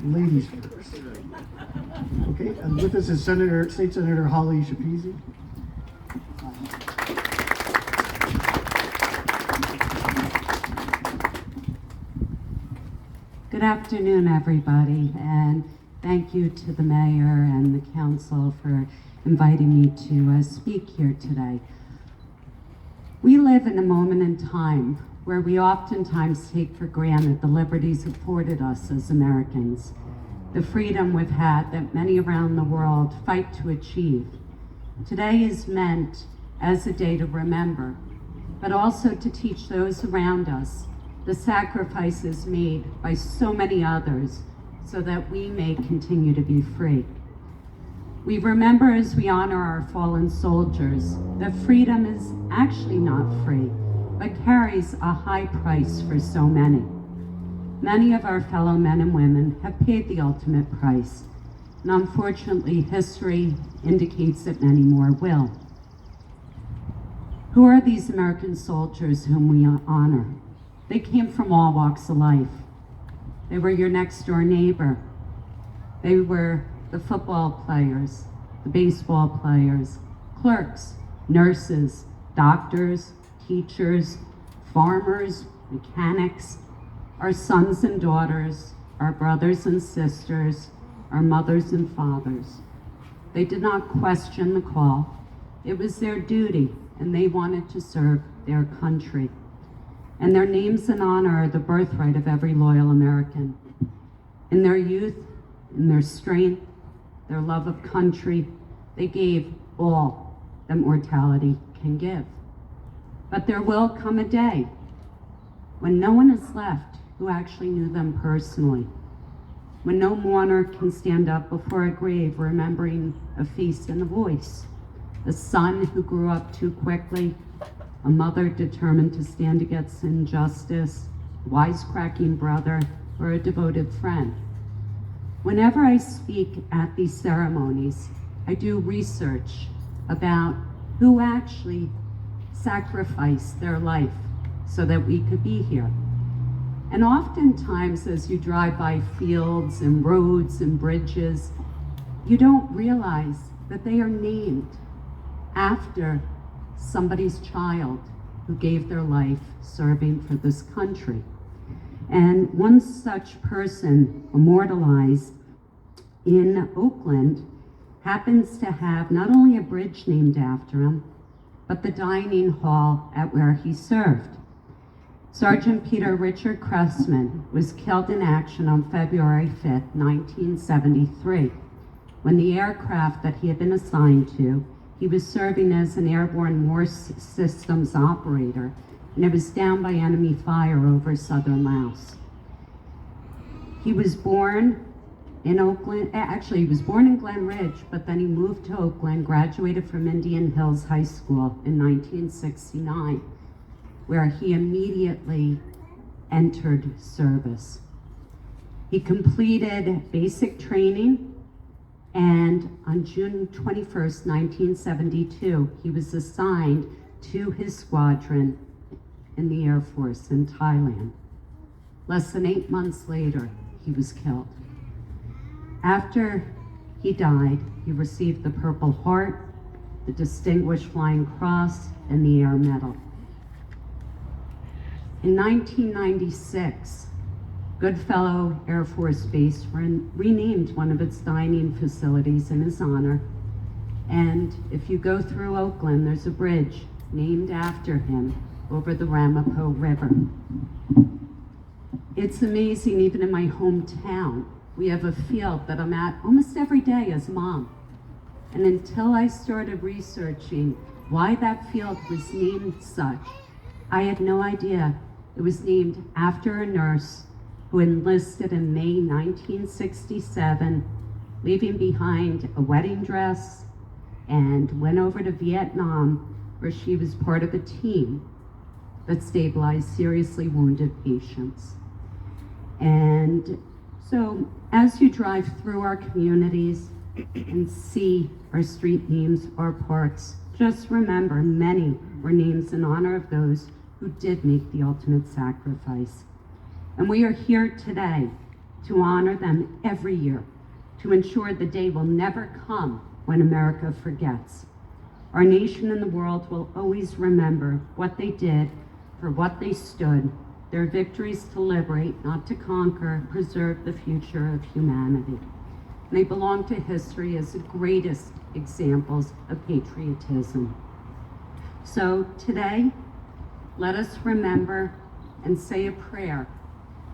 Ladies first. Okay, and with us is State Senator Holly Shepesi. Good afternoon, everybody, and thank you to the mayor and the council for inviting me to speak here today. We live in a moment in time where we oftentimes take for granted the liberties afforded us as Americans, the freedom we've had that many around the world fight to achieve. Today is meant as a day to remember, but also to teach those around us the sacrifices made by so many others so that we may continue to be free. We remember as we honor our fallen soldiers that freedom is actually not free, but carries a high price for so many. Many of our fellow men and women have paid the ultimate price, and unfortunately, history indicates that many more will. Who are these American soldiers whom we honor? They came from all walks of life. They were your next door neighbor. They were the football players, the baseball players, clerks, nurses, doctors, teachers, farmers, mechanics, our sons and daughters, our brothers and sisters, our mothers and fathers. They did not question the call. It was their duty, and they wanted to serve their country. And their names and honor are the birthright of every loyal American. In their youth, in their strength, their love of country, they gave all that mortality can give. But there will come a day when no one is left who actually knew them personally, when no mourner can stand up before a grave remembering a face and a voice, a son who grew up too quickly, a mother determined to stand against injustice, a wisecracking brother, or a devoted friend. Whenever I speak at these ceremonies, I do research about who actually sacrificed their life so that we could be here. And oftentimes, as you drive by fields and roads and bridges, you don't realize that they are named after somebody's child who gave their life serving for this country. And one such person immortalized in Oakland happens to have not only a bridge named after him, but the dining hall at where he served. Sergeant Peter Richard Cressman was killed in action on February 5th, 1973, when the aircraft that he had been assigned to, he was serving as an airborne war systems operator, and it was down by enemy fire over southern Laos. He was born in Oakland, actually he was born in Glen Ridge, but then he moved to Oakland, graduated from Indian Hills High School in 1969, where he immediately entered service. He completed basic training, and on June 21st, 1972, he was assigned to his squadron in the Air Force in Thailand. Less than 8 months later, he was killed. After he died, he received the Purple Heart, the Distinguished Flying Cross, and the Air Medal. In 1996, Goodfellow Air Force Base renamed one of its dining facilities in his honor. And if you go through Oakland, there's a bridge named after him over the Ramapo River. It's amazing, even in my hometown, we have a field that I'm at almost every day as mom. And until I started researching why that field was named such, I had no idea. It was named after a nurse who enlisted in May 1967, leaving behind a wedding dress, and went over to Vietnam, where she was part of a team that stabilized seriously wounded patients. And so as you drive through our communities and see our street names or parks, just remember many were names in honor of those who did make the ultimate sacrifice. And we are here today to honor them every year, to ensure the day will never come when America forgets. Our nation and the world will always remember what they did, for what they stood, their victories to liberate, not to conquer, preserve the future of humanity. And they belong to history as the greatest examples of patriotism. So today, let us remember and say a prayer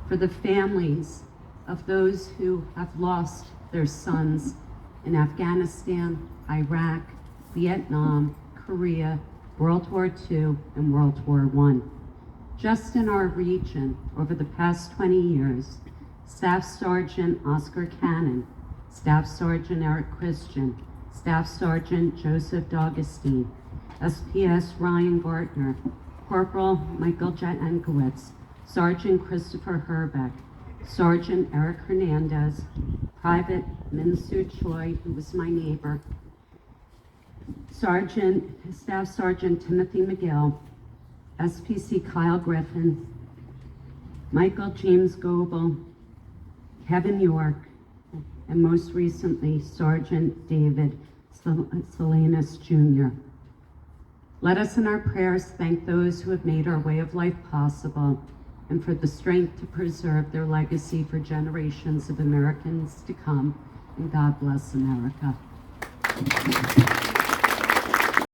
for the families of those who have lost their sons in Afghanistan, Iraq, Vietnam, Korea, World War II, and World War I. Just in our region, over the past 20 years, Staff Sergeant Oscar Cannon, Staff Sergeant Eric Christian, Staff Sergeant Joseph D'Augustine, SPS Ryan Gartner, Corporal Michael Jankowitz, Sergeant Christopher Herbeck, Sergeant Eric Hernandez, Private Minsu Choi, who was my neighbor, Staff Sergeant Timothy McGill, SPC Kyle Griffin, Michael James Goebel, Kevin York, and most recently, Sergeant David Salinas Jr. Let us in our prayers thank those who have made our way of life possible and for the strength to preserve their legacy for generations of Americans to come. And God bless America.